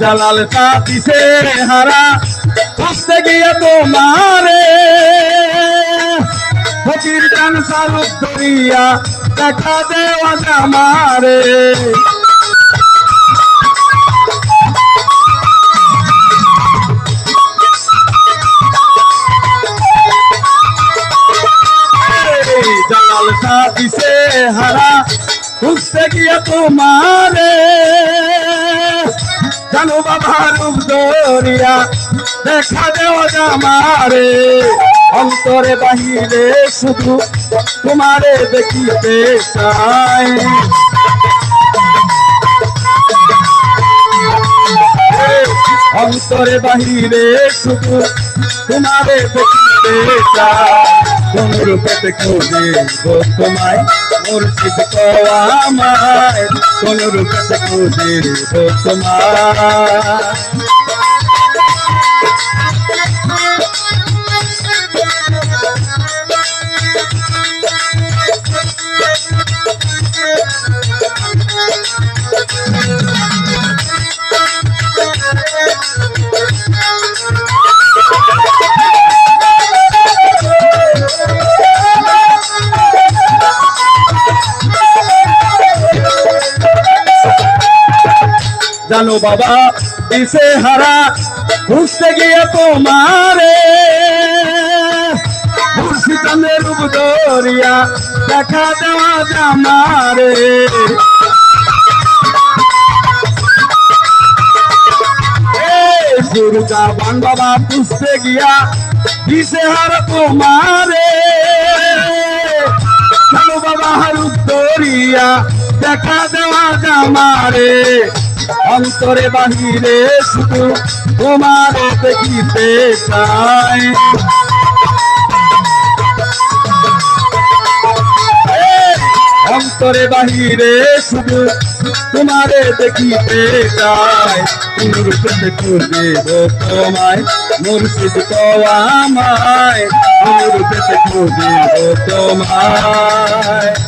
জালাল দিছে হারা খুঁজতে গিয়ে তোমারে ফকির কান সালুক ধরিয়া দেখা দেওয়া জামারে জালাল দিছে হারা খুঁজতে গিয়ে তোমারে জানো বাবা রূপ ধরিয়া দেখা দেওয়া জামারে অন্তরে বাহিরে শুধু তোমারে দেখিতে চাই অন্তরে বাহিরে শুধু তোমারে দেখিতে চাই কোন রূপে খোঁজে তোমায় মুর্শিদ আমায় কোন রূপে খোঁজে তোমায় জানো বাবা দিশে হারা খুঁজতে গিয়ে তোমারে মুর্শিদের রূপ ধরিয়া দেখা দেওয়া জামারে দুর্গা বান বাবা খুঁজতে গিয়া দিশে হারা তোমারে জানো বাবা রূপ ধরিয়া দেখা দেওয়া জামারে অন্তরে বাহিরে শুধু তোমারে দেখিতে চাই অন্তরে বাহিরে শুধু তোমারে দেখিতে চাই কোন রূপে খুঁজে তোমায় মুর্শিদ আমায় কোন রূপে খুঁজে তোমায়।